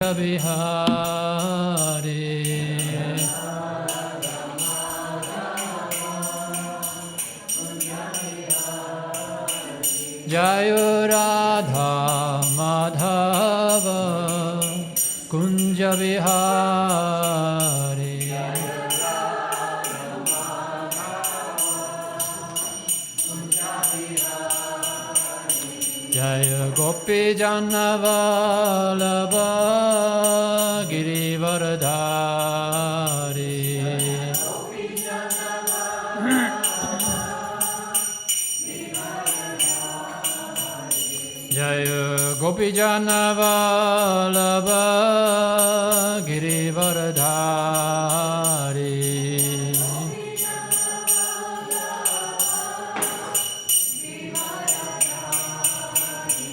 Bihari Jayo Radha Madhava Kunja Bihari Jaya Gopi Janavalabha Girivaradhari Jaya Gopi Janavalabha Girivaradhari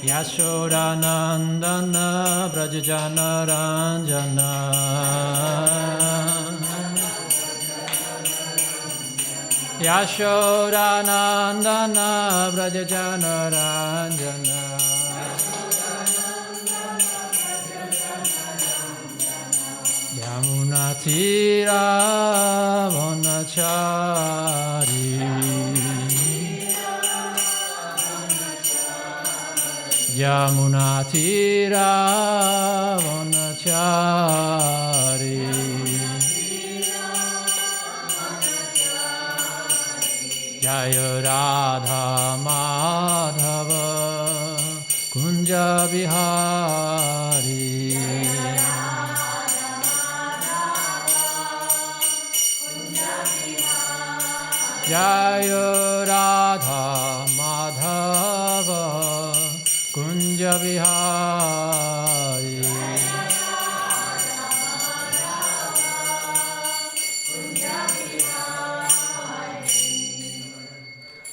Yashodanandana Brajajana Ranjana Yashodanandana Brajajana Ranjana Yamuna Tira Vanachari Yamuna Tira Vanachari Jaya Radha Madhava Kunja Bihari Jaya Radha Madhava Kunja Bihari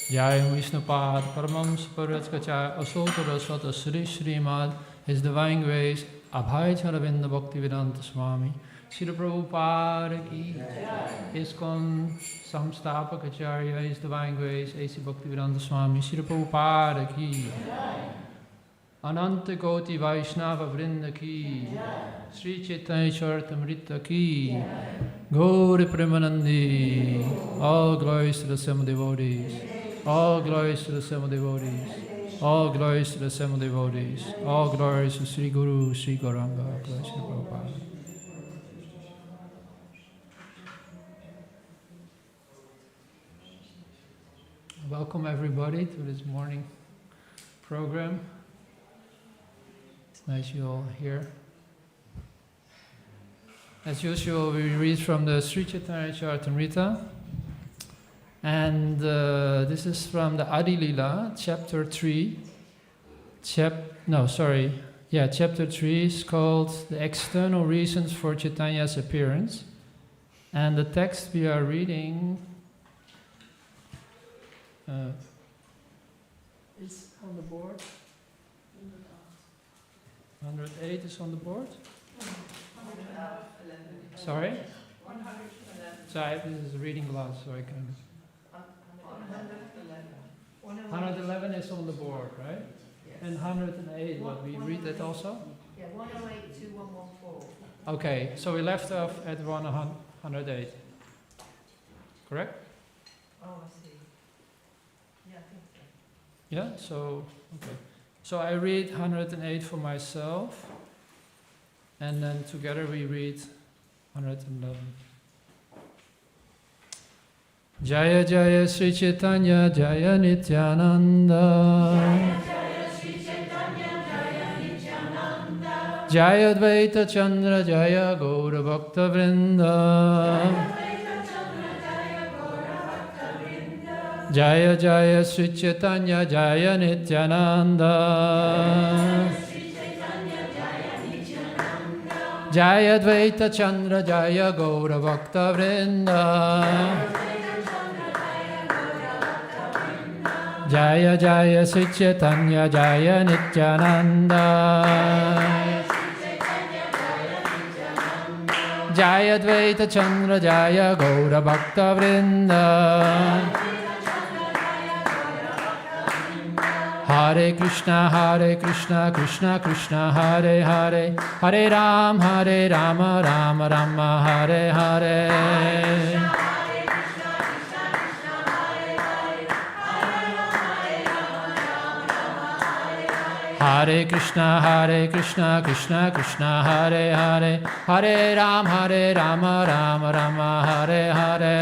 Jai Vishnupad Paramams Paratskachaya Asotura Sata Sri Srimad His Divine Grace Abhay Charavinda Bhaktivedanta Swami Srila Prabhupada Ki ISKCON Samstapakacharya His Divine Grace A.C. Bhaktivedanta Swami Srila Prabhupada Ki Ananta Koti Vaishnava Vrinda Ki Sri Chaitanya Charitamrita Ki Gauri Premanandi All glories to the seven devotees All glories to the seven devotees All glories to the seven devotees All glories to Sri Guru Sri Gauranga Glories to Prabhupada. Welcome everybody to this morning program. It's nice you all here. As usual, we read from the Sri Chaitanya Charitamrita, and this is from the Ādi-līlā, chapter 3. Chapter 3 is called The External Reasons for Chaitanya's Appearance, and the text we are reading is on the board. 108 is on the board. Sorry? 111. Sorry, this is reading glass, so I can. 111 is on the board, right? Yes. And 108, what we read that also? Yeah, 108 to 114. Okay, so we left off at 108. Correct? Oh, I see. Yeah, I think so. Yeah, so, okay. So I read 108 for myself, and then together we read 111. Jaya Jaya Sri Chaitanya Jaya Nityananda Jaya Sri Chaitanya Jaya Nityananda Jaya Dvaita Chandra Jaya Gaura Bhakta Vrinda Jaya Jaya Sri Chaitanya Jaya Nityananda Jaya Dvaita Chandra Jaya Gaura Bhakta Vrinda Jaya Jaya Sri Chaitanya Jaya Nityananda Jaya Dvaita Chandra Jaya Gaura Bhakta Vrinda Hare Krishna, Krishna Krishna, Hare Hare, Hare Rama, Rama Rama, Hare Hare. Hare Krishna, Krishna Krishna, Hare Hare, Hare Rama, Rama Rama, Hare Hare.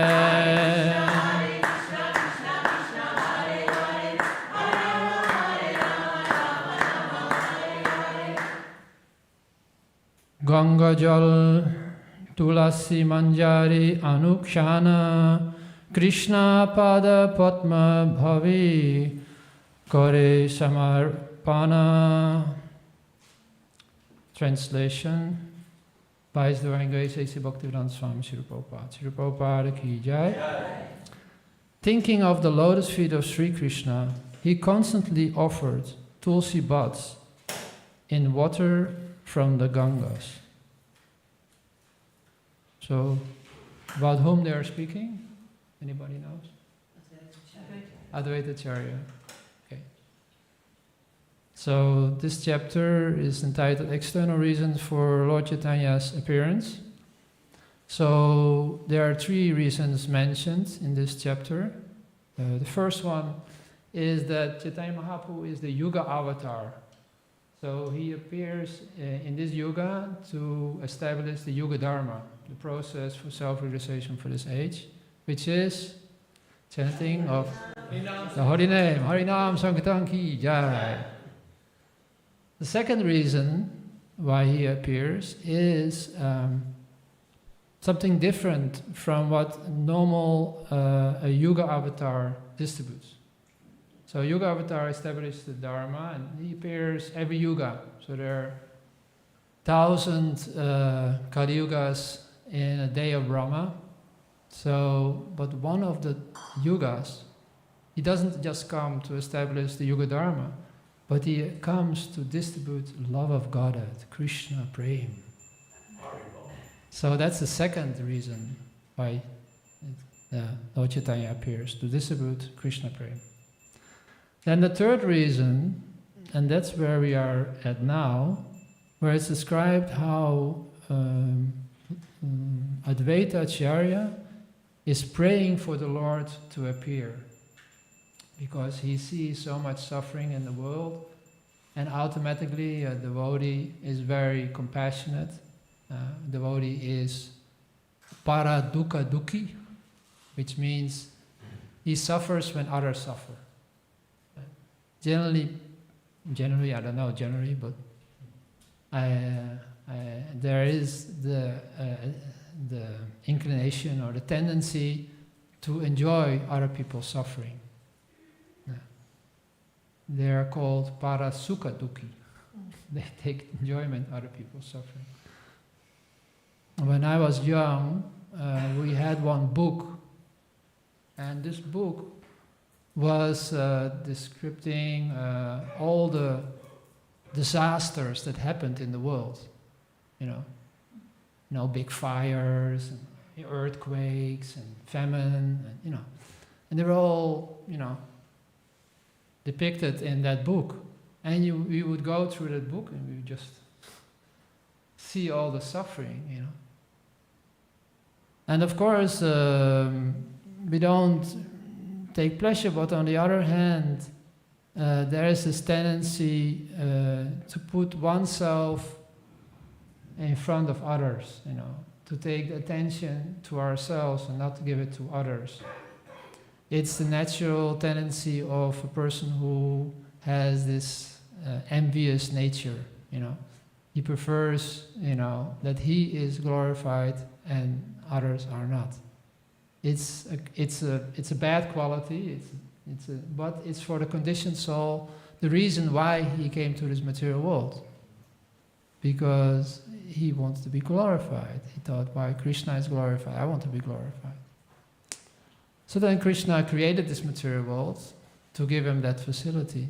Ganga Jal Tulasi Manjari Anukshana Krishna Pada Padma Bhavi Kore Samarpana. Translation by His Divine Grace A.C. Bhaktivedanta Swami Srila Prabhupada. Srila Prabhupada ki jai. Thinking of the lotus feet of Sri Krishna, he constantly offered tulsi buds in water from the Gangas. So, about whom they are speaking? Anybody knows? Advaita Charya. Okay. So, this chapter is entitled External Reasons for Lord Chaitanya's Appearance. So, there are 3 reasons mentioned in this chapter. The first one is that Chaitanya Mahaprabhu is the Yuga avatar. So he appears in this yuga to establish the Yuga Dharma, the process for self-realization for this age, which is chanting of the holy name, Harinam Sankirtan Ki Jai. The second reason why he appears is something different from what normal a Yuga avatar distributes. So Yuga Avatar established the Dharma and he appears every Yuga. So there are 1,000 Kali Yugas in a day of Brahma. So, but one of the Yugas, he doesn't just come to establish the Yuga Dharma, but he comes to distribute love of Godhead, Krishna Prem. So that's the second reason why Lord Chaitanya appears, to distribute Krishna Prem. Then the third reason, and that's where we are at now, where it's described how Advaita Acharya is praying for the Lord to appear, because he sees so much suffering in the world, and automatically a devotee is very compassionate. Devotee is para dukkha dukhi, which means he suffers when others suffer. Generally, I don't know generally, but there is the inclination or the tendency to enjoy other people's suffering. They are called parasukha dukhi. They take enjoyment out of people's suffering. When I was young, we had one book, and this book was describing all the disasters that happened in the world. You know, big fires, and earthquakes, and famine, and and they were all depicted in that book. And we would go through that book, and we would just see all the suffering. And of course, we don't take pleasure, but on the other hand, there is this tendency to put oneself in front of others, to take the attention to ourselves and not to give it to others. It's the natural tendency of a person who has this envious nature, He prefers, that he is glorified and others are not. It's a bad quality. But it's for the conditioned soul the reason why he came to this material world, because he wants to be glorified. He thought, why Krishna is glorified, I want to be glorified. So then Krishna created this material world to give him that facility.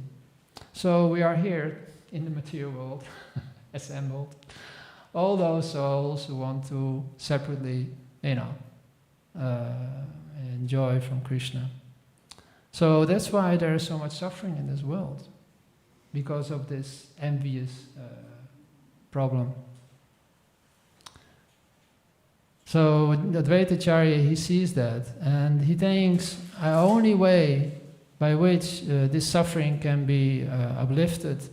So we are here in the material world, assembled. All those souls who want to separately, enjoy from Krishna. So that's why there is so much suffering in this world. because of this envious problem. So the Advaitacharya, he sees that, and he thinks the only way by which this suffering can be uplifted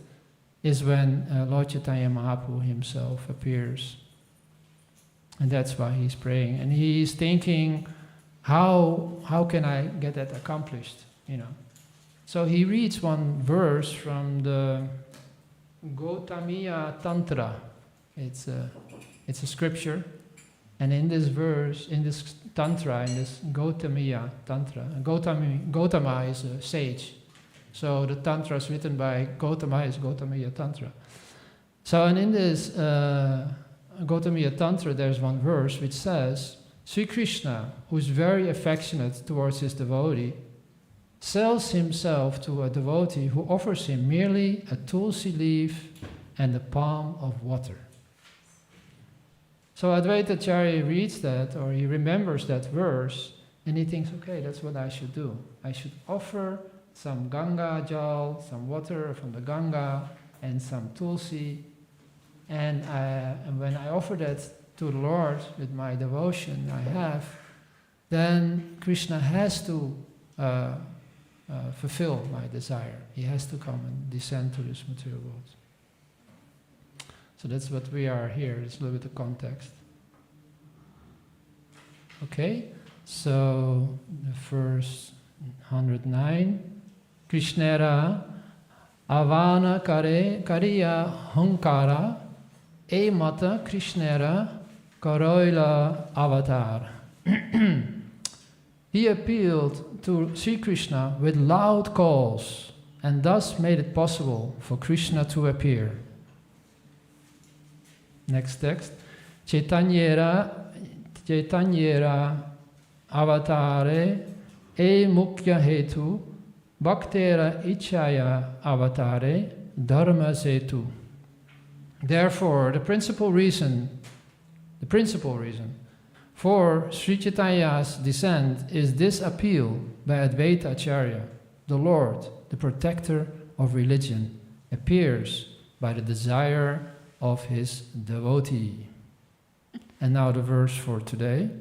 is when Lord Chaitanya Mahaprabhu himself appears. And that's why he's praying. And he's thinking, how can I get that accomplished? So he reads one verse from the Gautamiya Tantra. It's a scripture. And in this verse, in this Tantra, in this Gautamiya Tantra, Gautama is a sage. So the Tantra is written by Gautama is Gautamiya Tantra. So, and in this Gautamiya Tantra, there's one verse which says, Sri Krishna, who is very affectionate towards his devotee, sells himself to a devotee who offers him merely a tulsi leaf and a palm of water. So Advaitacharya reads that, or he remembers that verse, and he thinks, okay, that's what I should do. I should offer some Ganga jal, some water from the Ganga, and some tulsi. And when I offer that to the Lord with my devotion I have, then Krishna has to fulfill my desire. He has to come and descend to this material world. So that's what we are here. Let's look at the context. Okay, so the first 109. Krishnera avana kariya hunkara e mata Krishnera karoila avatar. He appealed to Sri Krishna with loud calls and thus made it possible for Krishna to appear. Next text. Chaitanyera avatare e mukya hetu bhaktera ichaya avatare dharma setu. Therefore, the principal reason for Sri Chaitanya's descent is this appeal by Advaita Acharya. The Lord, the protector of religion, appears by the desire of his devotee. And now the verse for today.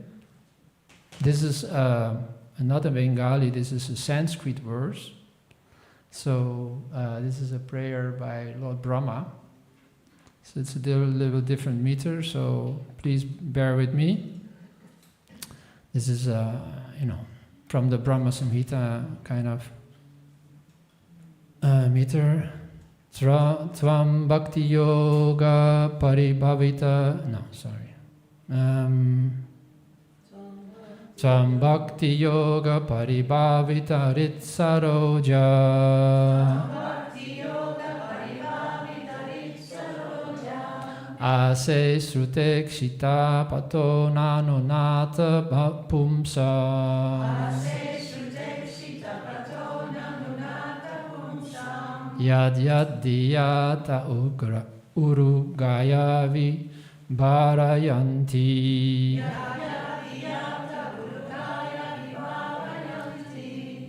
This is not a Bengali, this is a Sanskrit verse. So this is a prayer by Lord Brahma. So it's a little different meter, so please bear with me. This is, from the Brahma Samhita kind of meter. Tvam bhakti yoga paribhavita. No, sorry. Tvam bhakti yoga paribhavita ritsaroja. Ase srute kshita pato nanunata pumsa. Yad yad diyata urugayavi bharayanti.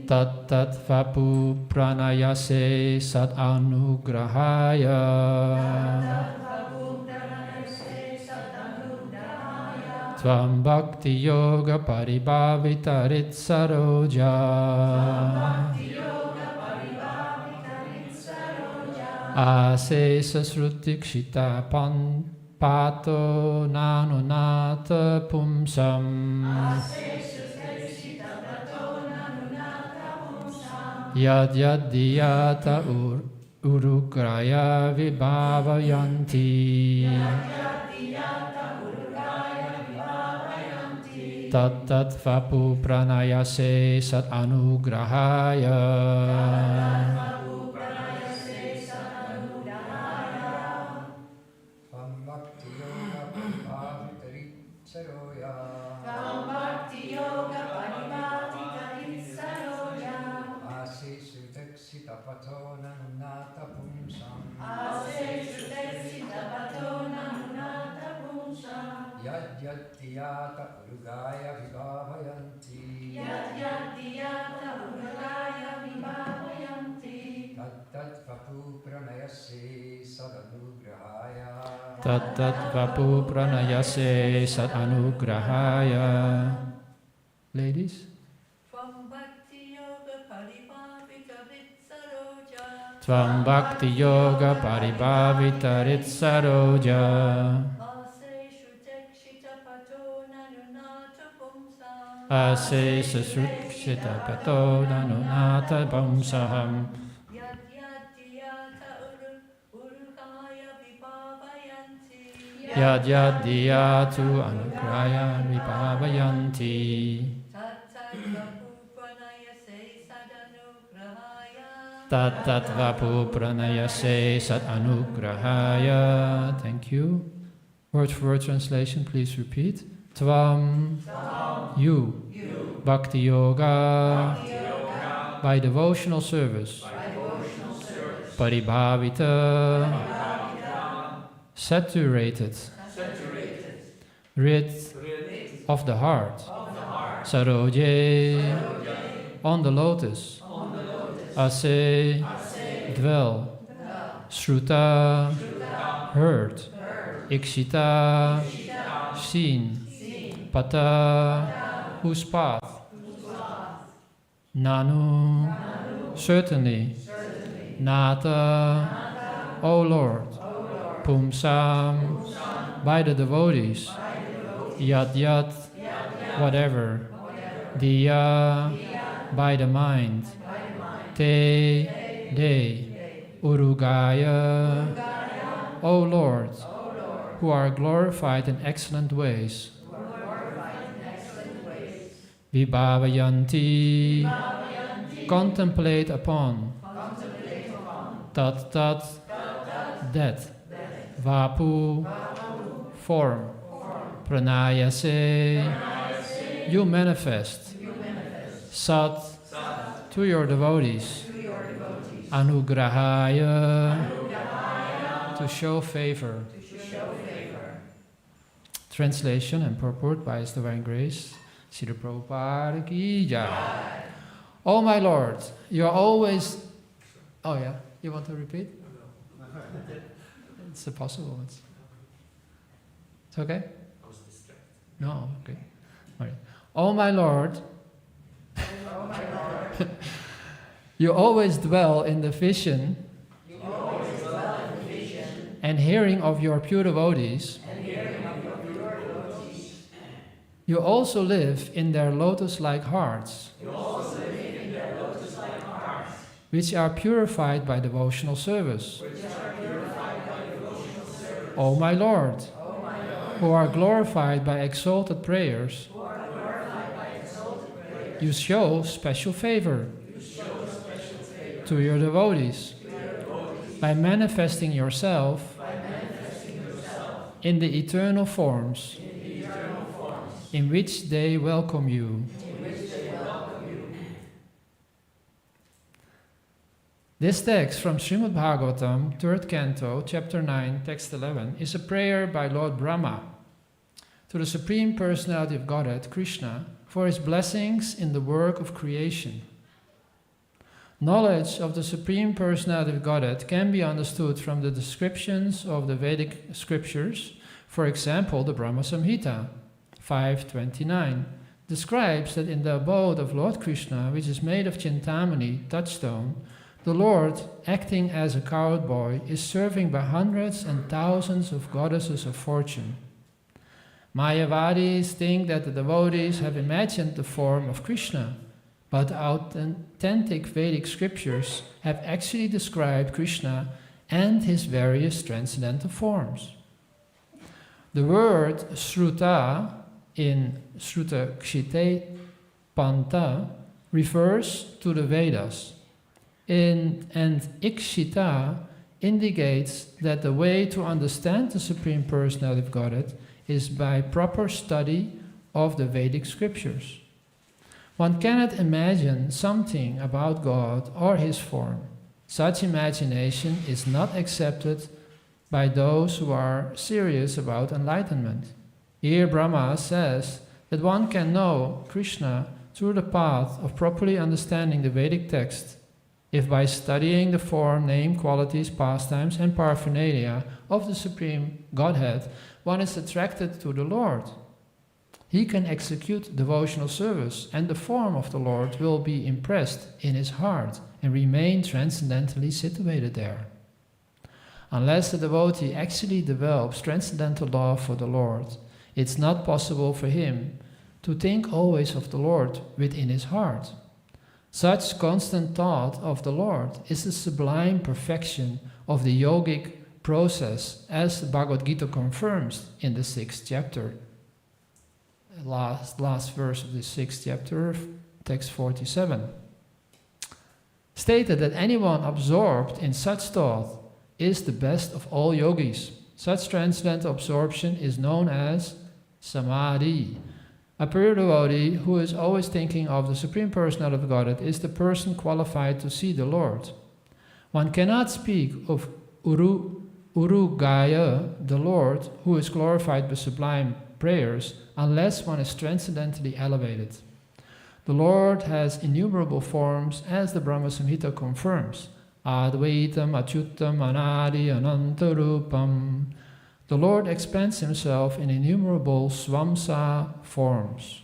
Tat tat vapu pranayase sat anugrahaya. Tvam bhakti yoga paribhavita ritsaroja. Asesa sruti kshita pato nanunata pumsam. Yad yad diyata urugraya vibhavayanti. Tat tat vapu pranayase sat anugrahaya. Yad-yad-diyata urugaya vibhavayanti. Yad-yad-diyata urugaya vibhavayanti. Tat vapu pranayase sadanugrahaya. Tat vapu pranayase sad anugrahaya. Ladies? Tvam bhakti yoga paribhavita vitsaroja. Tvam bhakti yoga paribhavita ritsaroja. Aseshu tekshita pato nanunata pumsam. Asesa srukshita pato nanunata pamsaham. Yad yadiyata urukaya vibhavayanti. Yad yad diyatu anugraya vibhavayanti. Tat tat vapu pranayase sad anugrahaya. Thank you. Word for word translation, please repeat. Tvam, you. Bhakti yoga, by devotional service. Paribhavita, saturated. Rid of the heart. Saroje, on the lotus. Ase, dwell. Shruta, heard. Ikshita, seen. Pata, whose path. Nanu, certainly. Nata, O Lord. Pumsam, by the devotees. Yat yat, whatever. Diya, by the mind. Te, they. Urugaya, O Lord, who are glorified in excellent ways. Vibhavayanti, contemplate upon. Tat tat, that. Vapu, form. Pranayase, you manifest. Sat, to your devotees. Anugrahaya, to show favor. Translation and purport by His Divine Grace, Srila Prabhupada ki jai. Oh my Lord, you are always... Oh yeah, you want to repeat? It's possible. It's okay? I was distracted. No, okay. All right. Oh my Lord, you always dwell in the vision and hearing of your pure devotees. You also live in their lotus-like hearts, which are purified by devotional service. O my Lord, who are glorified by exalted prayers, you show special favor to your devotees by manifesting yourself in the eternal forms in which they welcome you. This text from Srimad Bhagavatam, 3rd Canto, Chapter 9, Text 11, is a prayer by Lord Brahma to the Supreme Personality of Godhead, Krishna, for his blessings in the work of creation. Knowledge of the Supreme Personality of Godhead can be understood from the descriptions of the Vedic scriptures. For example, the Brahma Samhita 5.29 describes that in the abode of Lord Krishna, which is made of Chintamani, touchstone, the Lord, acting as a cowboy, is serving by hundreds and thousands of goddesses of fortune. Mayavadis think that the devotees have imagined the form of Krishna, but authentic Vedic scriptures have actually described Krishna and his various transcendental forms. The word Shruta in Shruta Kshite Panta refers to the Vedas, and Ikshita indicates that the way to understand the Supreme Personality of Godhead is by proper study of the Vedic scriptures. One cannot imagine something about God or his form. Such imagination is not accepted by those who are serious about enlightenment. Here Brahma says that one can know Krishna through the path of properly understanding the Vedic text If by studying the form, name, qualities, pastimes, and paraphernalia of the Supreme Godhead, one is attracted to the Lord, he can execute devotional service, and the form of the Lord will be impressed in his heart and remain transcendentally situated there. Unless the devotee actually develops transcendental love for the Lord, it's not possible for him to think always of the Lord within his heart. Such constant thought of the Lord is the sublime perfection of the yogic process, as the Bhagavad Gita confirms in the 6th chapter. Last verse of the 6th chapter, text 47. Stated that anyone absorbed in such thought is the best of all yogis. Such transcendental absorption is known as samadhi. A pure devotee who is always thinking of the Supreme Personality of Godhead is the person qualified to see the Lord. One cannot speak of Urugaya, the Lord, who is glorified by sublime prayers, unless one is transcendently elevated. The Lord has innumerable forms, as the Brahma Samhita confirms. Advaitam, Achyutam, Anadi, Anantarupam. The Lord expands himself in innumerable swamsa forms.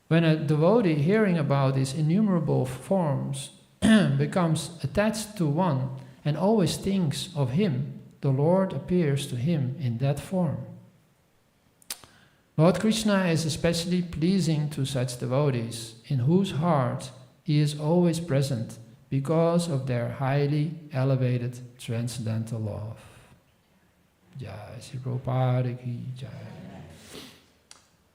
When a devotee hearing about these innumerable forms becomes attached to one and always thinks of him, the Lord appears to him in that form. Lord Krishna is especially pleasing to such devotees, in whose heart he is always present because of their highly elevated transcendental love. Jai Sri Prabhupada ki Jai.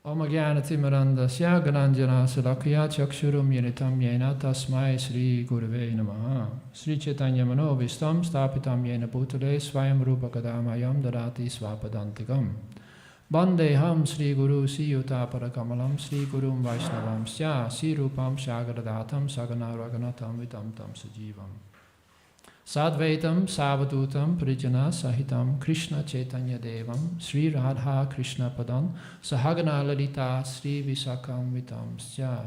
Om Jnana Timirandasya Gananjana Salakya Chakshurum Yenitam Yena Tasmai Sri Gurave Namaha. Sri Chaitanya Mano Vistam Stapitam Yena Bhutale Swayam Rupa Kadamayam Darati Swapadantikam. Bandeham Sri Guru Siyuta Parakamalam Sri Gurum Vaishnavam Sya Sri Rupam Shagaradatam Sagana Raganatam Vitam Tam Sajivam Sadvaitam Savadutam Prijana Sahitam Krishna Chaitanya Devam Sri Radha Krishna Padan Sahagana Lalita Sri Visakam Vitam Sya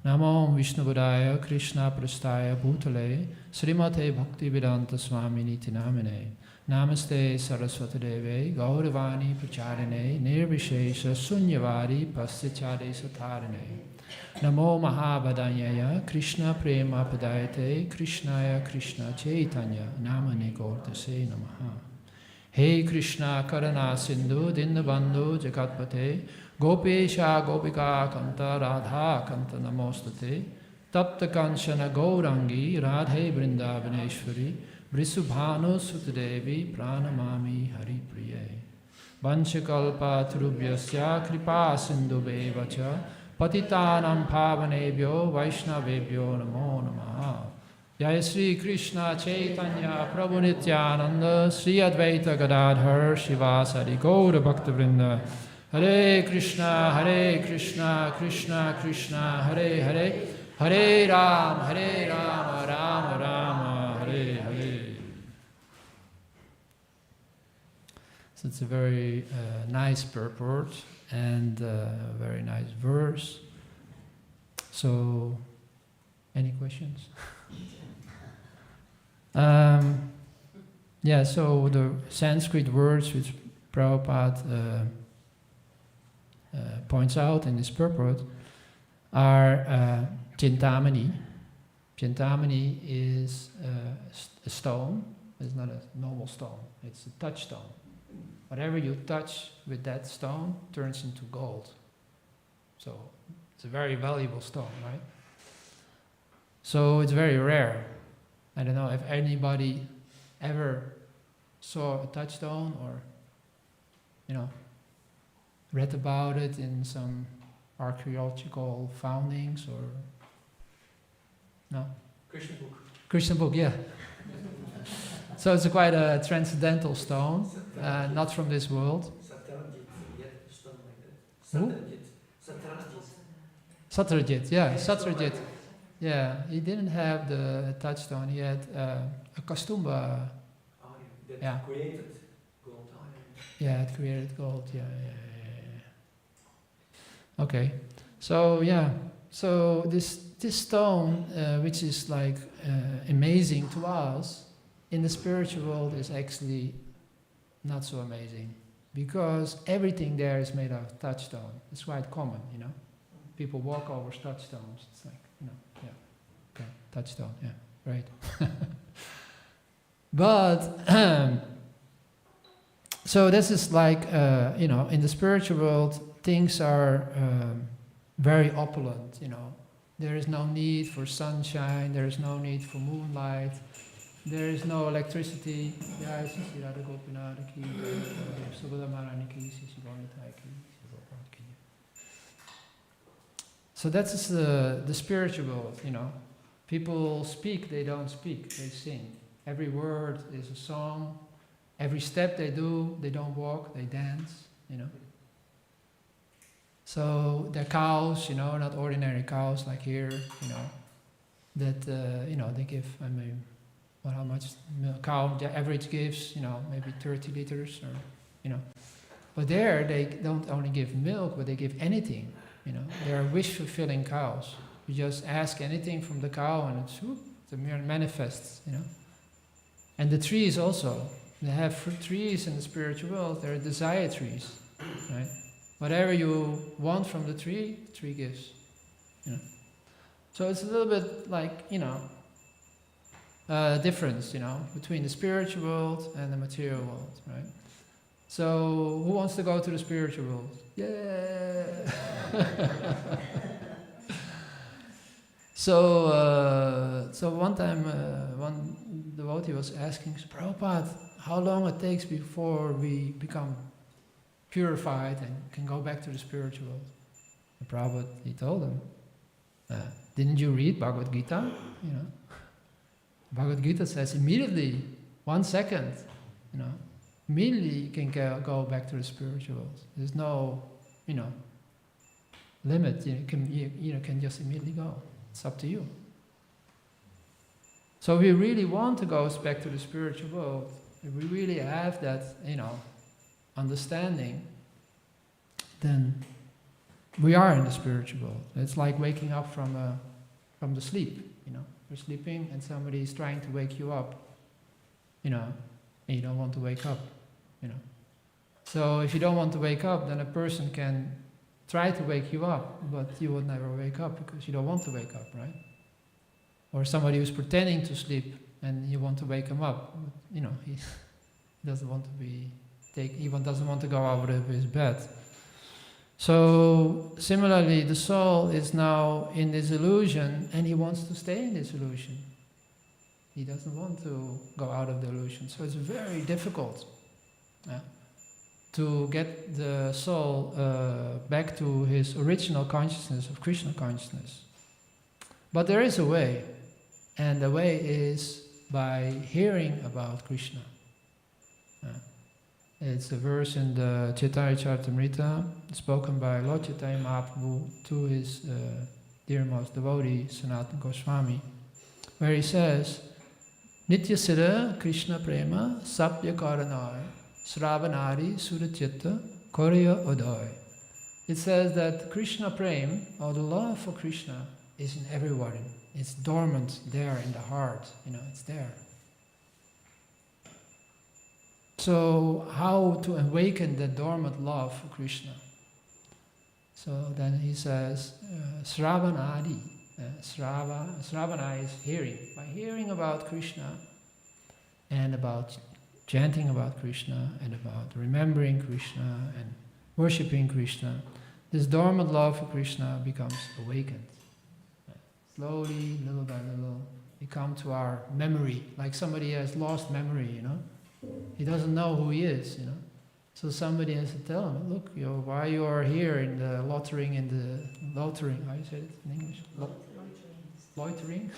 Namo Vishnuvadaya Krishna Prastaya Bhutale Srimate Bhaktivedanta Swami Niti Namine Namaste Saraswati Deve Gauravani Pracharine Nirvishesha Sunyavari Pastichade Satarine Namo Mahabhadanyaya Krishna Prema Padayate Krishnaya Krishna Chaitanya Namane Gautase Namaha. Hey Krishna Karana Sindhu Dindabandhu Jagatpate Gopesha Gopika Kanta Radha Kanta Namostate Tapta Kanchana Gaurangi Radhe Vrindavaneshwari Vrisubhanu Sutadevi Pranamami Hari Priye Vanchakalpa Trubhyasya Kripa Sindhu Bevacha Patitanam Pavanebhyo Vaishnavebhyo Namo Namaha. Jai Sri Krishna Chaitanya Prabhu Nityananda Sri Advaita Gadadhar Shivasari Gaura Bhaktavrinda. Hare Krishna Krishna Krishna Hare Hare Hare Ram Rama Rama Hare Hare. So it's a very nice purport and very nice verse. So, any questions? Yeah, so the Sanskrit words which Prabhupada points out in this purport are Chintamani. Chintamani is a stone. It's not a normal stone. It's a touchstone. Whatever you touch with that stone turns into gold. So it's a very valuable stone, right? So it's very rare. I don't know if anybody ever saw a touchstone or, read about it in some archaeological foundings or... No? Krishna book, yeah. So it's quite a transcendental stone, not from this world. Satyajit, yeah, Satyajit. Yeah, he didn't have the touchstone, he had a kastumba. Yeah. Created gold. Yeah, it created gold, yeah. Okay, so yeah, So this stone, which is like amazing to us, in the spiritual world is actually not so amazing, because everything there is made of touchstone. It's quite common, you know. People walk over touchstones. It's like, you know, yeah, okay, touchstone, yeah, right. But so this is like, you know, in the spiritual world, things are very opulent, you know. There is no need for sunshine, there is no need for moonlight, there is no electricity. So that's the spiritual world, you know. People speak, they don't speak, they sing. Every word is a song. Every step they do, they don't walk, they dance, you know. So they're cows, you know, not ordinary cows like here, you know, that, you know, they give, I mean, well, how much milk cow the average gives, you know, maybe 30 liters or, you know. But there they don't only give milk, but they give anything, you know. They're wish-fulfilling cows. You just ask anything from the cow and it's, whoop, it manifests, you know. And the trees also, they have fruit trees in the spiritual world, they're desire trees, right? Whatever you want from the tree gives, you know. So it's a little bit like, you know, difference, you know, between the spiritual world and the material world, right? So who wants to go to the spiritual world? Yeah. So one time, one devotee was asking Prabhupada how long it takes before we become purified and can go back to the spiritual world. And Prabhupada, he told him, didn't you read Bhagavad Gita? You know, Bhagavad Gita says immediately, 1 second, you know, immediately you can go back to the spiritual world. There's no, you know, limit. You can just immediately go. It's up to you. So if we really want to go back to the spiritual world, if we really have that, you know, understanding, then we are in the spiritual world. It's like waking up from the sleep, you know. You're sleeping and somebody is trying to wake you up, you know, and you don't want to wake up, you know. So if you don't want to wake up, then a person can try to wake you up, but you would never wake up because you don't want to wake up, right? Or somebody who's pretending to sleep and you want to wake him up, you know, he doesn't want to he doesn't want to go out of his bed. So similarly, the soul is now in this illusion and he wants to stay in this illusion. He doesn't want to go out of the illusion. So it's very difficult to get the soul back to his original consciousness of Krishna consciousness. But there is a way, and the way is by hearing about Krishna. It's a verse in the Chaitanya Charitamrita spoken by Lord Chaitanya Mahaprabhu to his dearmost devotee, Sanatana Goswami, where he says, Nitya Siddha Krishna Prema Sapya Karanai Sravanari Surachitta Korya Odai. It says that Krishna Prema, or the love for Krishna, is in everyone. It's dormant there in the heart, you know, it's there. So how to awaken the dormant love for Krishna? So then he says, Sravanadi. Sravana is hearing. By hearing about Krishna and about chanting about Krishna and about remembering Krishna and worshipping Krishna, this dormant love for Krishna becomes awakened. Slowly, little by little, we come to our memory, like somebody has lost memory, you know. He doesn't know who he is, you know. So somebody has to tell him, look, why you are here in the loitering, how you say it in English? Loitering?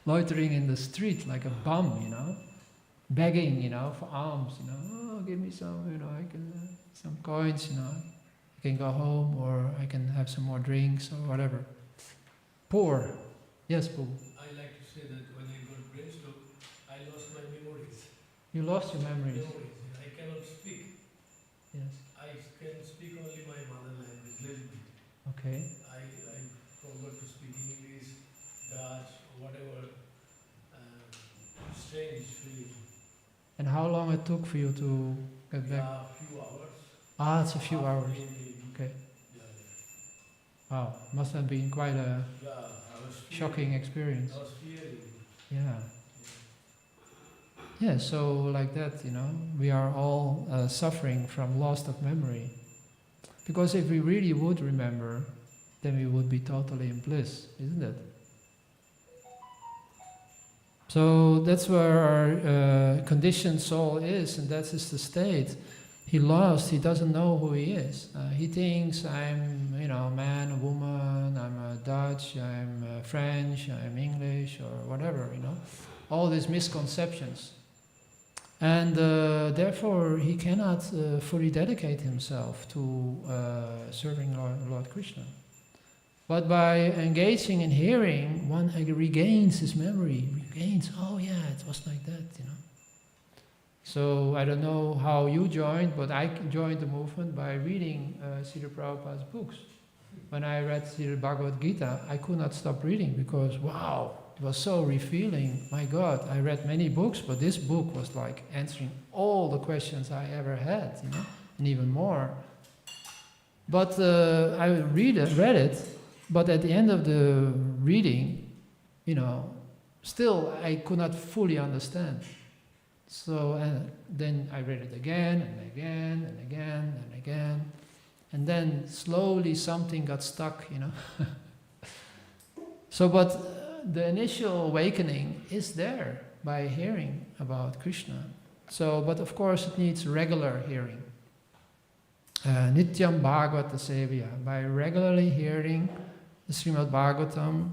Loitering in the street like a bum, you know. Begging, you know, for alms, you know. Oh, give me some, you know, I can, some coins, you know. I can go home or I can have some more drinks or whatever. Poor. Yes, Pooh. I like to say that when I got brain stroke, I lost my memories. You lost your memories. I cannot speak. Yes. I can speak only my mother language, little bit. Okay. I forgot to speak English, Dutch, whatever. Strange feeling. And how long it took for you to get back? Yeah, a few hours. Ah, it's a few hours. Maybe. Okay. Yeah, Wow, must have been quite a yeah. I was fearing. shocking experience. I was fearing. Yeah. Yeah, so like that, we are all suffering from loss of memory. Because if we really would remember, then we would be totally in bliss, isn't it? So that's where our conditioned soul is, and that is the state. He lost, he doesn't know who he is. He thinks I'm, a man, a woman, I'm a Dutch, I'm French, I'm English, or whatever, all these misconceptions. And therefore he cannot fully dedicate himself to serving Lord Krishna. But by engaging in hearing, one regains his memory, oh yeah, it was like that, So I don't know how you joined, but I joined the movement by reading Srila Prabhupada's books. When I read Srila Bhagavad Gita, I could not stop reading because, wow, it was so revealing. My God, I read many books, but this book was like answering all the questions I ever had, and even more. But I read it, but at the end of the reading, still I could not fully understand. So and then I read it again and again and again and again, and then slowly something got stuck, So, but the initial awakening is there by hearing about Krishna. So, but of course it needs regular hearing. Nityam Bhagavata Sevya, by regularly hearing the Srimad Bhagavatam,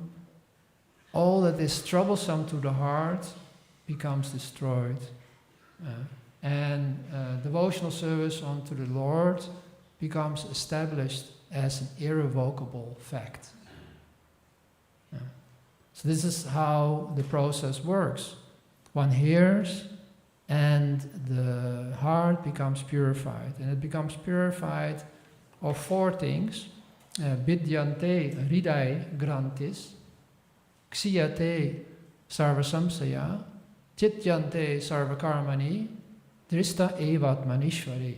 all that is troublesome to the heart becomes destroyed. And devotional service unto the Lord becomes established as an irrevocable fact. So this is how the process works. One hears and the heart becomes purified. And it becomes purified of four things. Vidyante hridai grantis, ksiyate sarvasamsaya, chityante sarvakarmani, drista evatmanishvari.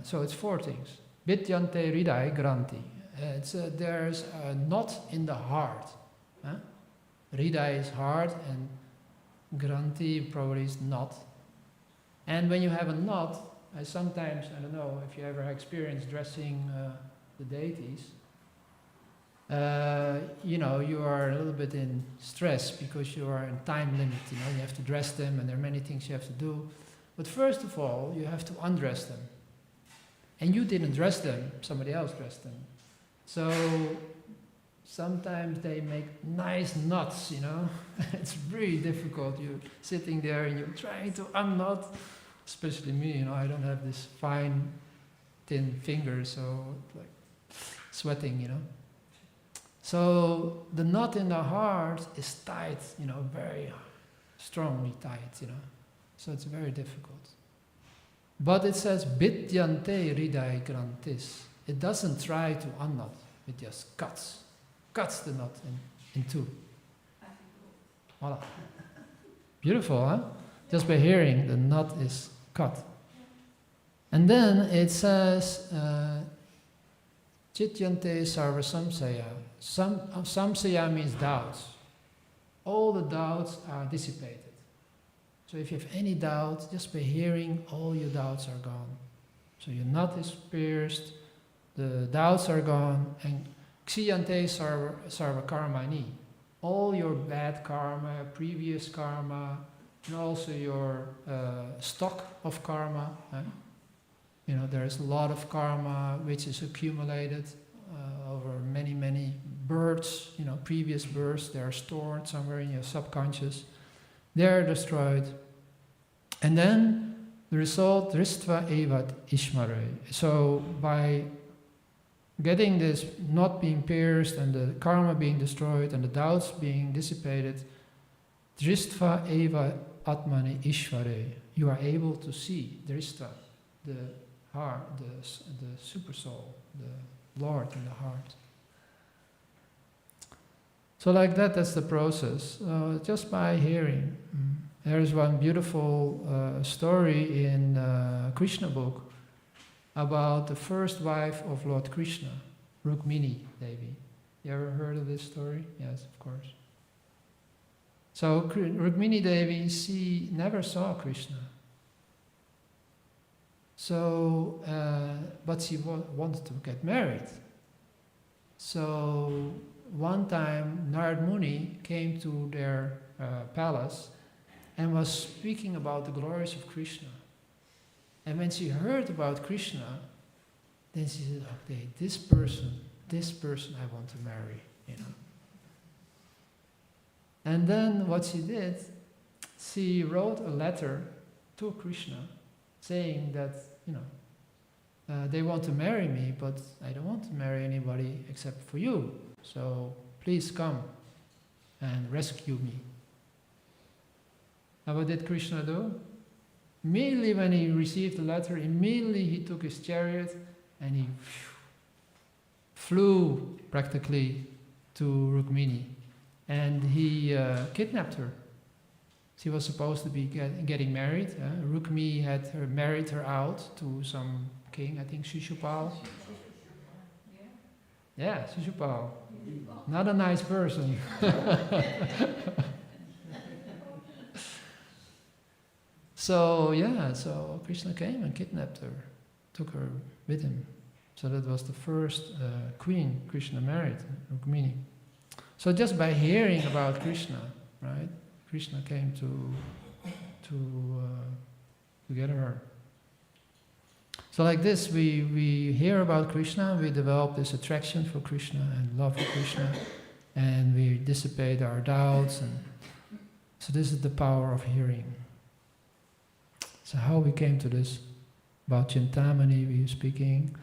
So it's four things. Vidyante hridai granti. There's a knot in the heart. Hridai is heart and granti probably is knot. And when you have a knot, I don't know if you ever experienced dressing the deities, you are a little bit in stress because you are in time limit, you have to dress them and there are many things you have to do. But first of all, you have to undress them. And you didn't dress them, somebody else dressed them. So sometimes they make nice knots, It's really difficult. You're sitting there and you're trying to unknot, especially me, I don't have this fine, thin fingers, so like sweating, So the knot in the heart is tight, very strongly tight, So it's very difficult. But it says, Vidyante hridai grantis. It doesn't try to unknot, it just cuts the knot in two. Voila. Beautiful, huh? Just by hearing, the knot is cut. And then it says, Chityante sarva samsaya. Samsaya means doubts. All the doubts are dissipated. So if you have any doubt, just by hearing, all your doubts are gone. So your knot is pierced, the doubts are gone, and ksiyante sarva karmani. All your bad karma, previous karma, and also your stock of karma. There is a lot of karma which is accumulated over many, many births, previous births. They are stored somewhere in your subconscious. They are destroyed. And then the result, dristva evat ishmare. So by getting this not being pierced and the karma being destroyed and the doubts being dissipated, dristva eva atmani ishvare. You are able to see, drista, the heart, the super soul, the Lord in the heart. So like that, that's the process, just by hearing. There is one beautiful story in Krishna book about the first wife of Lord Krishna, Rukmini Devi. You ever heard of this story? Yes, of course. So Rukmini Devi, she never saw Krishna. So, but she wanted to get married. So one time Narad Muni came to their palace and was speaking about the glories of Krishna. And when she heard about Krishna, then she said, okay, this person I want to marry, you know. And then what she did, she wrote a letter to Krishna saying that, you know, they want to marry me, but I don't want to marry anybody except for you. So please come and rescue me. And what did Krishna do? Immediately when he received the letter, immediately he took his chariot and he flew practically to Rukmini. And he kidnapped her. She was supposed to be getting married. Rukmini had married her out to some king, I think Shishupal. Yeah, Shishupal. Not a nice person. So Krishna came and kidnapped her, took her with him. So that was the first queen Krishna married, Rukmini. So just by hearing about Krishna, right? Krishna came to get her. So like this, we hear about Krishna, we develop this attraction for Krishna and love for Krishna, and we dissipate our doubts. And so this is the power of hearing. So how we came to this, about Chintamani we were speaking.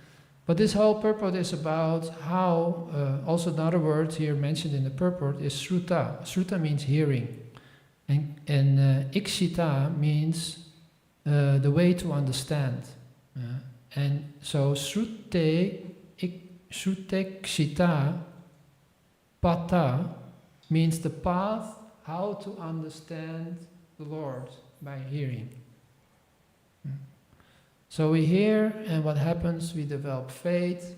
But this whole purport is about how, also another word here mentioned in the purport is Shruta. Shruta means hearing. And Ikshita means the way to understand. And so Shrute Kshita Pata means the path how to understand the Lord by hearing. So we hear, and what happens? We develop faith.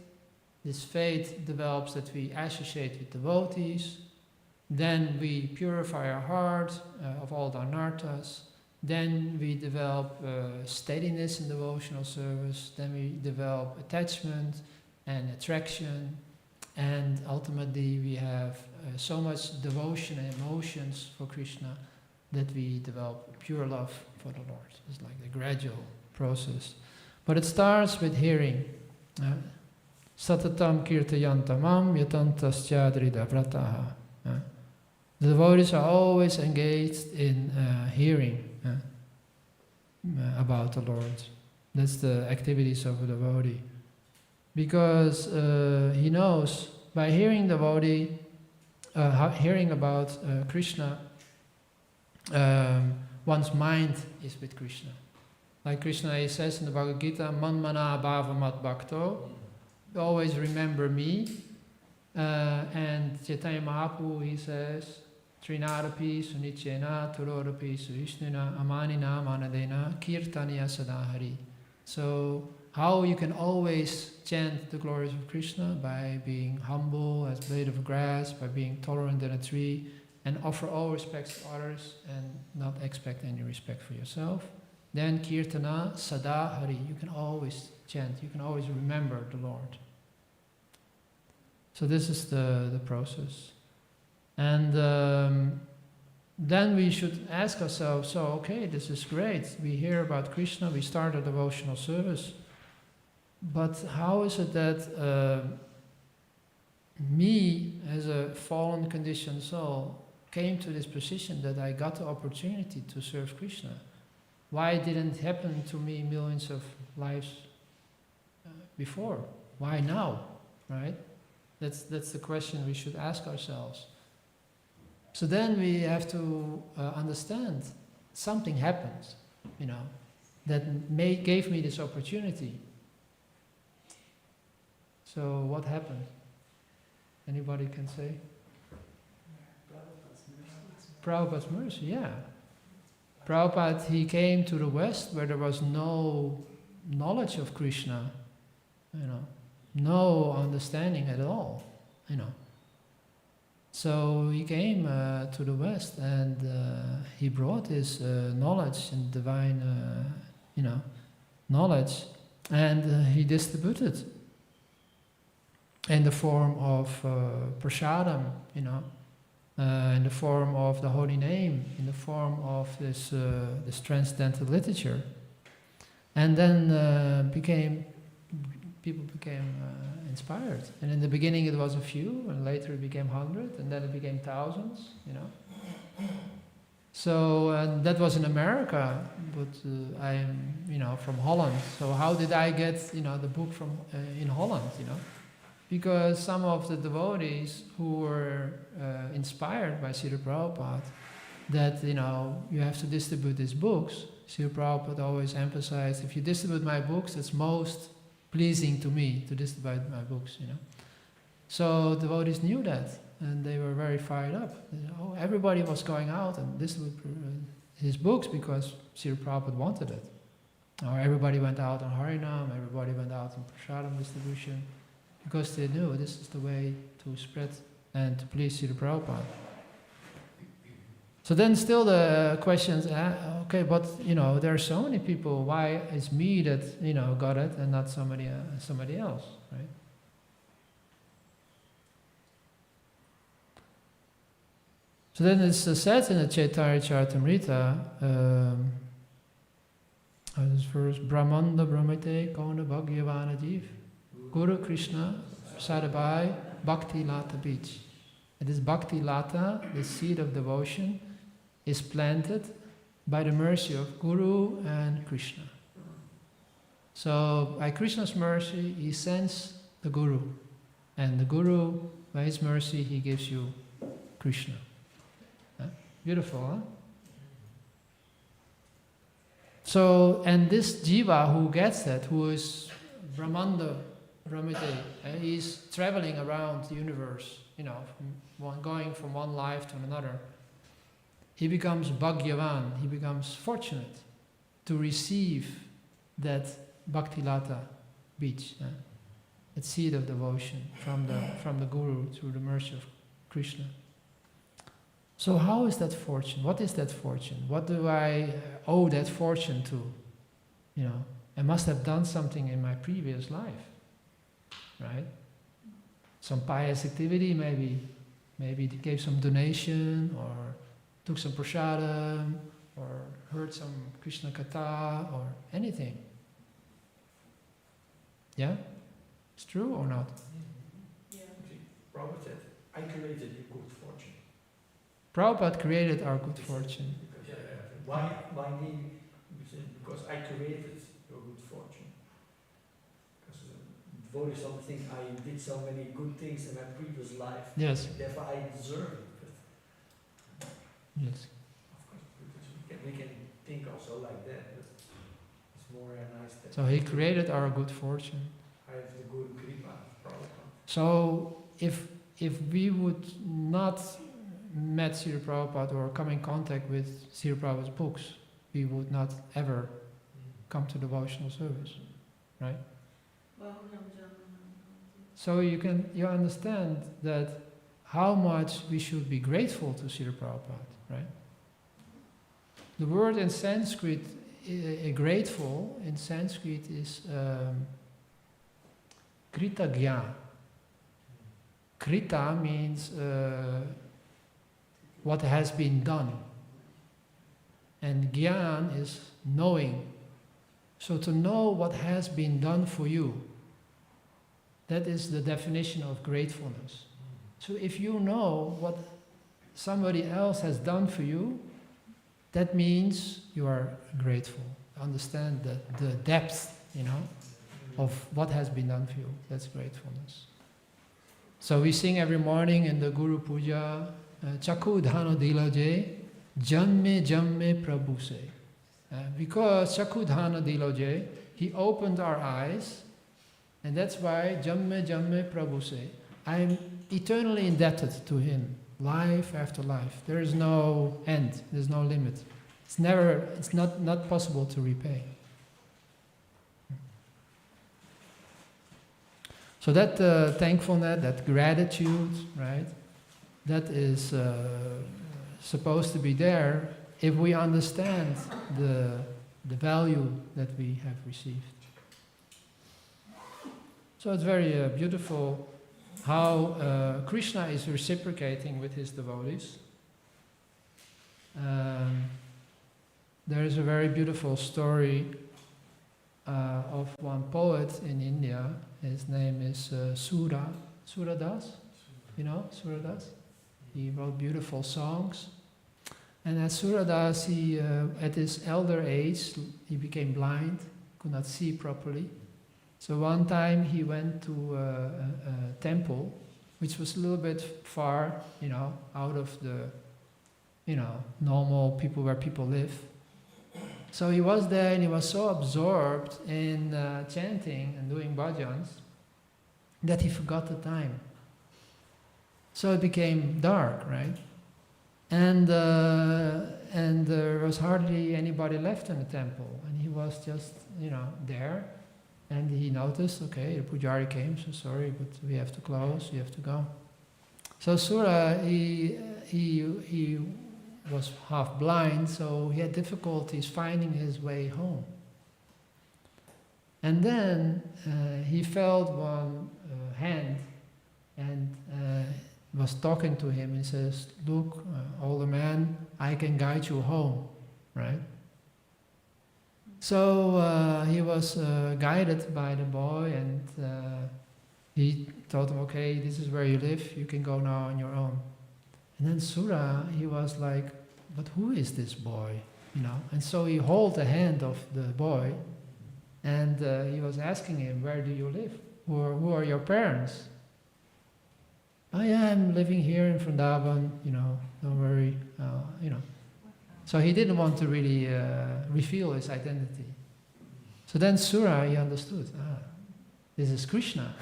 This faith develops that we associate with devotees. Then we purify our heart of all the anarthas. Then we develop steadiness in devotional service. Then we develop attachment and attraction. And ultimately we have so much devotion and emotions for Krishna that we develop pure love for the Lord. It's like a gradual process. But it starts with hearing. Satatam kirtayantamam yatantasyadrida vrataha. The devotees are always engaged in hearing about the Lord. That's the activities of a devotee. Because he knows, by hearing devotee, hearing about Krishna, one's mind is with Krishna. Like Krishna he says in the Bhagavad Gita, Manmana bhavamat bhakto, always remember me. And Chaitanya Mahaprabhu he says, Trinarapi sunichena turorapi suhishnuna amanina manadena kirtaniya sadahari. So how you can always chant the glories of Krishna? By being humble as blade of grass, by being tolerant than a tree, and offer all respects to others and not expect any respect for yourself. Then kirtana sadahari, you can always chant, you can always remember the Lord. So this is the process. And then we should ask ourselves, so okay, this is great. We hear about Krishna, we start a devotional service. But how is it that me, as a fallen, conditioned soul, came to this position that I got the opportunity to serve Krishna? Why didn't it happen to me millions of lives before? Why now, right? That's the question we should ask ourselves. So then we have to understand something happened, that gave me this opportunity. So what happened? Anybody can say? Prabhupada's mercy, yeah. Prabhupada, he came to the West where there was no knowledge of Krishna, no understanding at all, So he came to the West and he brought his knowledge and divine, knowledge, and he distributed in the form of prasadam, in the form of the holy name, in the form of this transcendental literature, and then people became inspired. And in the beginning it was a few, and later it became 100, and then it became thousands. So that was in America, but I am from Holland. So how did I get the book from in Holland? Because some of the devotees who were inspired by Srila Prabhupada, that you have to distribute these books. Srila Prabhupada always emphasized, if you distribute my books, it's most pleasing to me to distribute my books. So devotees knew that, and they were very fired up. Everybody was going out and distribute his books because Srila Prabhupada wanted it. Or everybody went out on Harinam, everybody went out on Prasadam distribution, because they knew this is the way to spread and to please Srila Prabhupada. So then still the questions, okay, but there are so many people, why is me that got it and not somebody else, right? So then it's said in the Chaitanya Charitamrita, this verse, Brahmanda Brahmate Kona Bhagyavana Jiv Guru Krishna Sadabai Bhakti Lata Beach. And this Bhakti Lata, the seed of devotion, is planted by the mercy of Guru and Krishna. So by Krishna's mercy, he sends the Guru. And the Guru, by his mercy, he gives you Krishna. Beautiful, huh? So, and this jiva who gets that, who is Brahmanda Brahmite, he's traveling around the universe, going from one life to another. He becomes bhagyavan, he becomes fortunate to receive that bhakti lata beach, that seed of devotion from the Guru through the mercy of Krishna. So how is that fortune? What is that fortune? What do I owe that fortune to? I must have done something in my previous life, right? Some pious activity, maybe gave some donation, or took some prasadam, or heard some Krishna Katha, or anything. Yeah? It's true or not? Yeah. Prabhupada said, I created a good fortune. Prabhupada created our good fortune. Why need? Because I created your good fortune. Because devotees don't think I did so many good things in my previous life. Yes. Therefore, I deserve it. But Yes. of course, we can think also like that. But it's more nice that. So he created our good fortune. I have the good kripa of Prabhupada. So if we would not met Srila Prabhupada or come in contact with Srila Prabhupada's books, we would not ever come to devotional service, right? So you understand that how much we should be grateful to Srila Prabhupada, right? The word in Sanskrit, grateful in Sanskrit is kritagya. Krita means what has been done. And gyan is knowing. So to know what has been done for you, that is the definition of gratefulness. So if you know what somebody else has done for you, that means you are grateful. Understand the depth, of what has been done for you. That's gratefulness. So we sing every morning in the Guru Puja, Chaku dhano diloje, janme janme prabhu se. Because Chaku dhano diloje, he opened our eyes, and that's why janme janme prabhu se. I am eternally indebted to him. life after life. There is no end, there's no limit. It's not possible to repay. So that thankfulness, that gratitude, right, that is supposed to be there if we understand the value that we have received. So it's very beautiful how Krishna is reciprocating with his devotees. There is a very beautiful story of one poet in India. His name is Suradas. You know Suradas? He wrote beautiful songs. And as Suradas, he, at his elder age, he became blind, could not see properly. So one time he went to a temple, which was a little bit far, out of the, normal people where people live. So he was there and he was so absorbed in chanting and doing bhajans that he forgot the time. So it became dark, right? And there was hardly anybody left in the temple, and he was just, there. And he noticed, okay, the pujari came, so sorry, but we have to close, you have to go. So Sura, he was half blind, so he had difficulties finding his way home. And then he felt one hand and was talking to him and says, look, older man, I can guide you home, right? So he was guided by the boy, and he told him, okay, this is where you live, you can go now on your own. And then Sura, he was like, but who is this boy? And so he held the hand of the boy, and he was asking him, where do you live? Who are your parents? Oh yeah, I'm living here in Vrindavan, don't worry, So he didn't want to really reveal his identity. So then Sura, he understood, this is Krishna.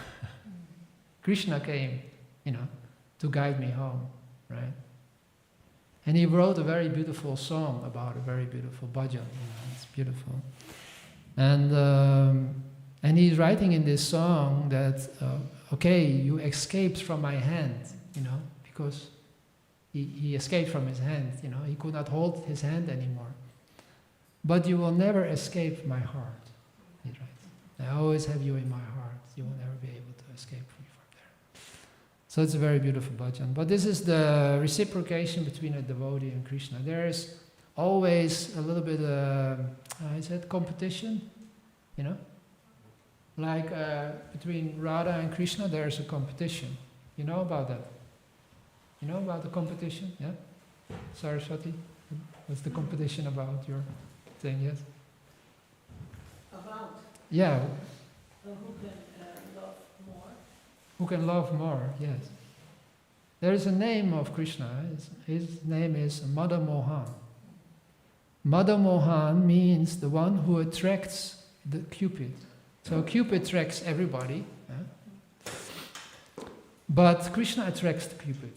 Krishna came, to guide me home, right? And he wrote a very beautiful song about a very beautiful bhajan, it's beautiful. And he's writing in this song that, okay, you escaped from my hand, because he escaped from his hand, he could not hold his hand anymore. But you will never escape my heart, he writes. I always have you in my heart. You will never be able to escape from there. So it's a very beautiful bhajan. But this is the reciprocation between a devotee and Krishna. There is always a little bit, competition, Like between Radha and Krishna, there is a competition. You know about that? You know about the competition? Yeah? Saraswati? What's the competition about your thing, yes? About Yeah. who can love more. Who can love more, yes. There is a name of Krishna. His name is Mada Mohan. Mada Mohan means the one who attracts the Cupid. So Cupid attracts everybody. But Krishna attracts the Cupid.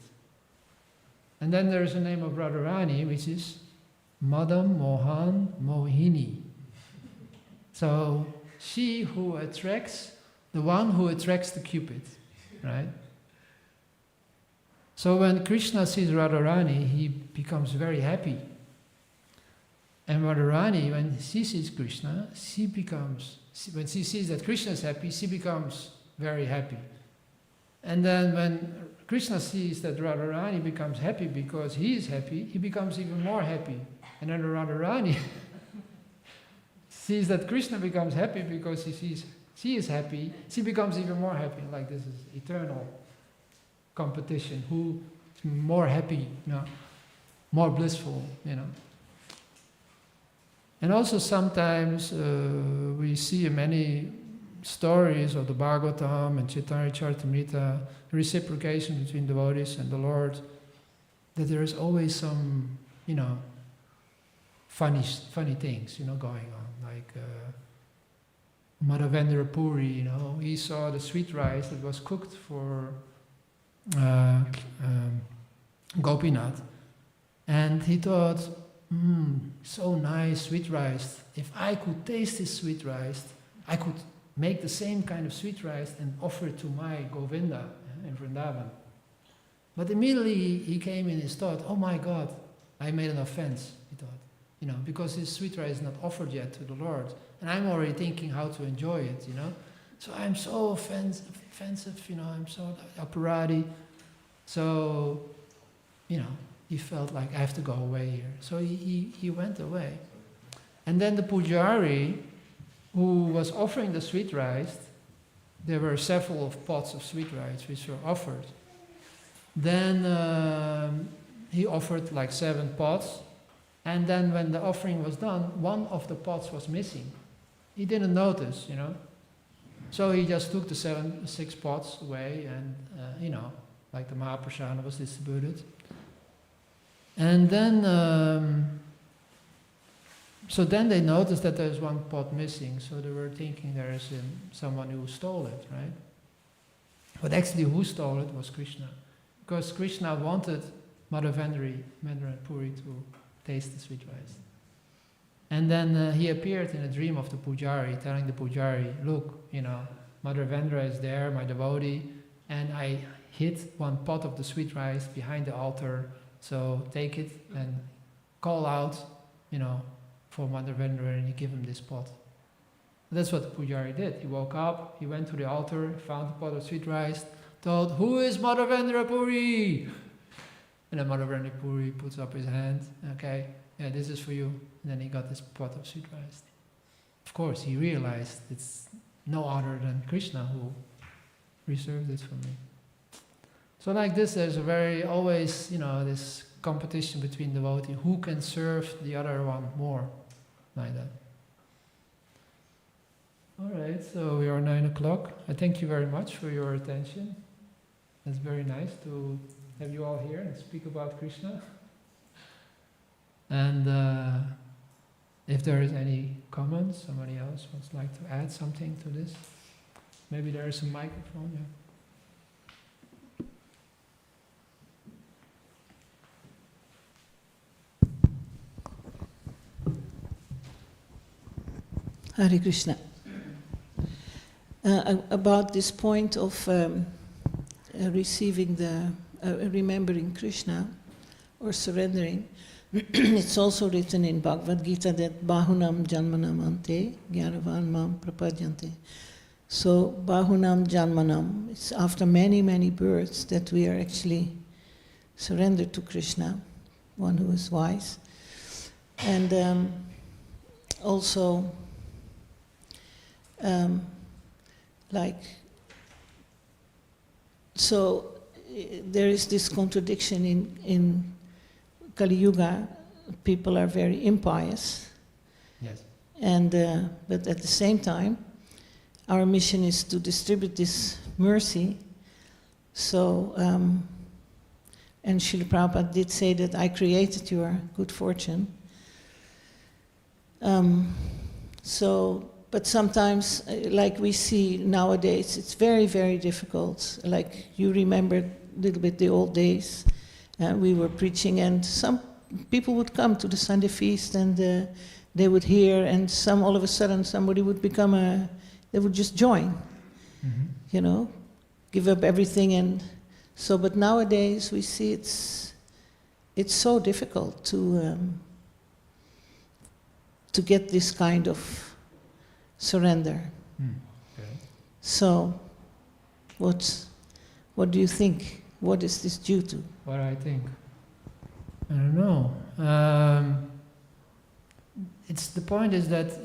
And then there is a name of Radharani, which is Madam Mohan Mohini. So she who attracts, the one who attracts the Cupid, right? So when Krishna sees Radharani, he becomes very happy. And Radharani, when she sees Krishna, when she sees that Krishna is happy, she becomes very happy. And then when Krishna sees that Radharani becomes happy because he is happy, he becomes even more happy. And then Radharani sees that Krishna becomes happy because he sees she is happy, she becomes even more happy. Like this is eternal competition. Who is more happy, more blissful, And also sometimes we see in many stories of the Bhagavatam and Chaitanya Charitamrita, reciprocation between devotees and the Lord, that there is always some, funny things, going on. Like Madhavendra Puri, he saw the sweet rice that was cooked for Gopinath. And he thought, so nice, sweet rice. If I could taste this sweet rice, I could make the same kind of sweet rice and offer it to my Govinda in Vrindavan. But immediately he came in his thought, oh my God, I made an offense, he thought. Because his sweet rice is not offered yet to the Lord. And I'm already thinking how to enjoy it, So I'm so offensive, I'm so aparadi. So, he felt like I have to go away here. So he went away. And then the pujari, who was offering the sweet rice, there were several of pots of sweet rice which were offered. Then he offered like 7 pots, and then when the offering was done, one of the pots was missing. He didn't notice, So he just took the 6 pots away, and like the Mahaprasada was distributed. And then, so then they noticed that there's 1 pot missing, so they were thinking there is someone who stole it, right? But actually who stole it was Krishna. Because Krishna wanted Madhavendra Puri to taste the sweet rice. And then he appeared in a dream of the pujari, telling the pujari, look, Madhavendra is there, my devotee, and I hid 1 pot of the sweet rice behind the altar, so take it and call out, for Madhavendra, and you give him this pot. That's what the pujari did. He woke up, he went to the altar, found a pot of sweet rice, told, who is Madhavendra Puri? And then Madhavendra Puri puts up his hand, okay, yeah, this is for you. And then he got this pot of sweet rice. Of course, he realized it's no other than Krishna who reserved it for me. So like this, there's always, this competition between devotees, who can serve the other one more, like that. All right, so we are 9 o'clock. I thank you very much for your attention. It's very nice to have you all here and speak about Krishna. And if there is any comments, somebody else would like to add something to this. Maybe there is a microphone, yeah. Hare Krishna. About this point of receiving remembering Krishna or surrendering, it's also written in Bhagavad Gita that Bahunam Janmanam Ante Gyanavan Mam Prapadyante. So Bahunam Janmanam, it's after many, many births that we are actually surrendered to Krishna, one who is wise. And also so there is this contradiction in Kali Yuga. People are very impious. Yes. And but at the same time, our mission is to distribute this mercy. So, and Srila Prabhupada did say that I created your good fortune. But sometimes, like we see nowadays, it's very, very difficult. Like you remember a little bit the old days. We were preaching, and some people would come to the Sunday feast, and they would hear, and all of a sudden somebody would become they would just join, give up everything. And so, but nowadays we see it's so difficult to get this kind of surrender. Okay. So, what do you think? What is this due to? What I think? I don't know. The point is that,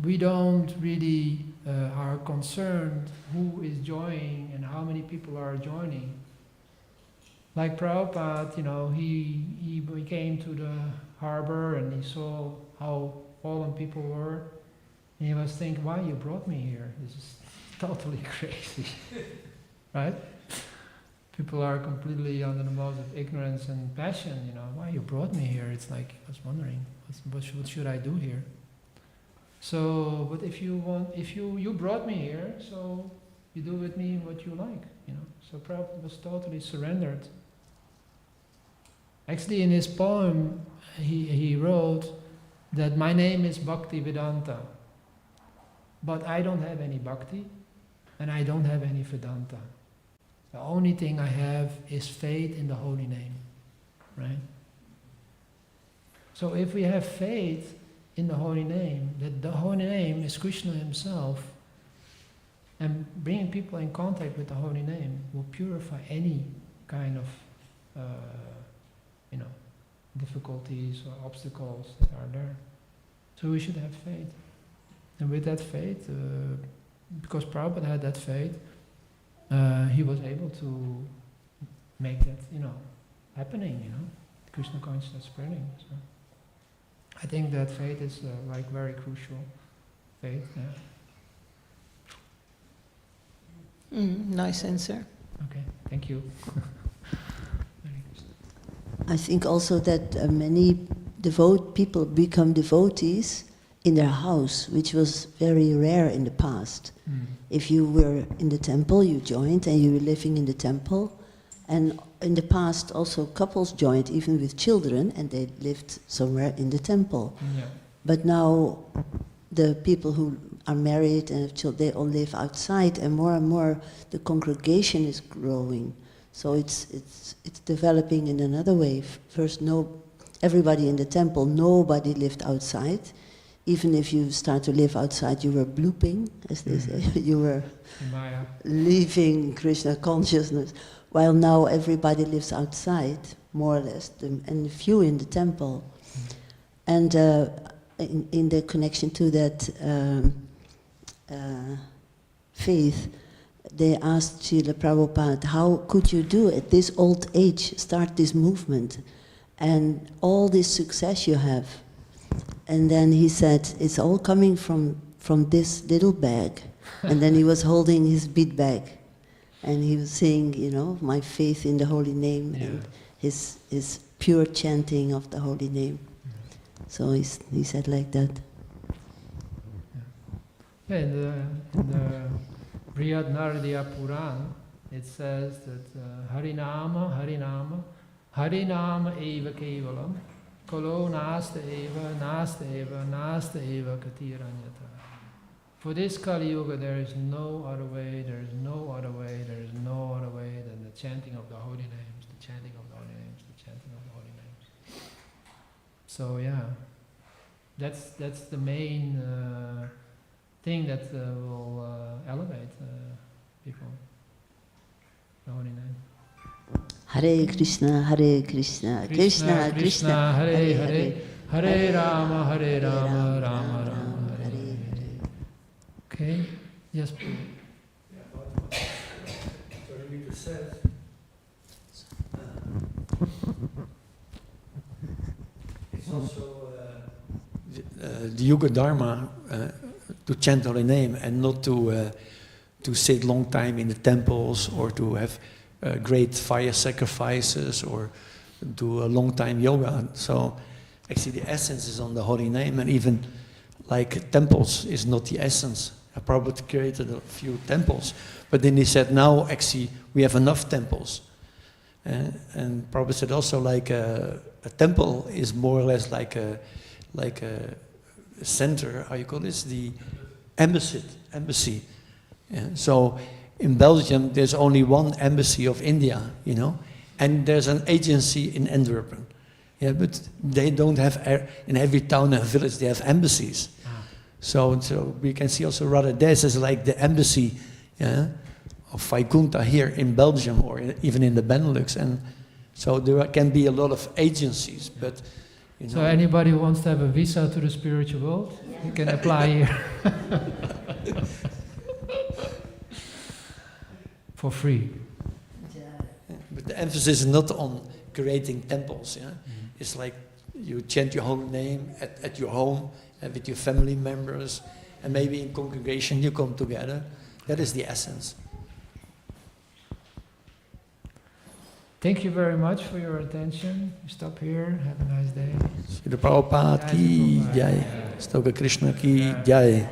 we don't really are concerned who is joining and how many people are joining. Like Prabhupada, he came to the harbor and he saw how fallen people were, and he was thinking, why you brought me here? This is totally crazy, right? People are completely under the most of ignorance and passion, why you brought me here? It's like, I was wondering, what should I do here? So, but if you brought me here, so You do with me what you like, you know. So Prabhupada was totally surrendered. Actually, in his poem, he wrote that my name is Bhakti Vedanta, but I don't have any bhakti, and I don't have any Vedanta. The only thing I have is faith in the holy name, right? So if we have faith in the holy name, that the holy name is Krishna himself, and bringing people in contact with the holy name will purify any kind of, difficulties or obstacles that are there. So we should have faith. And with that faith, because Prabhupada had that faith, he was able to make that, happening, Krishna consciousness spreading. So I think that faith is very crucial. Faith, yeah. Nice answer. Okay, thank you. I think also that many people become devotees in their house, which was very rare in the past. If you were in the temple, you joined and you were living in the temple. And in the past also couples joined even with children and they lived somewhere in the temple. Yeah. But now the people who are married and have children, they all live outside, and more the congregation is growing. So it's developing in another way. First, everybody in the temple, nobody lived outside. Even if you start to live outside, you were blooping, as they say. You were leaving Krishna consciousness. While now everybody lives outside, more or less, and few in the temple. And in the connection to that faith, they asked Srila Prabhupada, how could you do at this old age, start this movement, and all this success you have? And then he said, it's all coming from this little bag. And then he was holding his bead bag. And he was saying, my faith in the holy name, and his pure chanting of the holy name. So he said like that. Yeah, in the Brihad Naradiya Puran, it says that Harinama, Harinama, Harinama eva kevalam, kalo nasta eva, nasta eva, nasta eva katiranyata. For this Kali Yuga, there is no other way, there is no other way, there is no other way than the chanting of the holy names, the chanting of the holy names, the chanting of the holy names. So yeah, that's the main thing that will elevate people, the holy name. Hare Krishna, Krishna Krishna, Krishna Hare Hare, Hare Rama, Hare Rama, Rama Rama. Okay, yes, please. Yeah, what Radhedesh says. It's also the Yuga Dharma to chant holy name and not to sit long time in the temples or to have great fire sacrifices or do a long time yoga. So actually the essence is on the holy name, and even like temples is not the essence. Prabhupada created a few temples, but then he said, now actually we have enough temples. And Prabhupada said also like a temple is more or less like a center, how you call this, the embassy. Yeah. So in Belgium there's only one embassy of India, and there's an agency in Antwerpen. Yeah, but they don't have, in every town and village they have embassies. So we can see also Radhadesh is like the embassy of Vaikuntha here in Belgium or even in the Benelux. And so there can be a lot of agencies, but So anybody who wants to have a visa to the spiritual world, you can apply here. For free. But the emphasis is not on creating temples. Yeah? It's like you chant your holy name at your home and with your family members, and maybe in congregation you come together. That is the essence. Thank you very much for your attention. Stop here. Have a nice day. Srila Prabhupada ki jai. Stoka Krsna ki jai.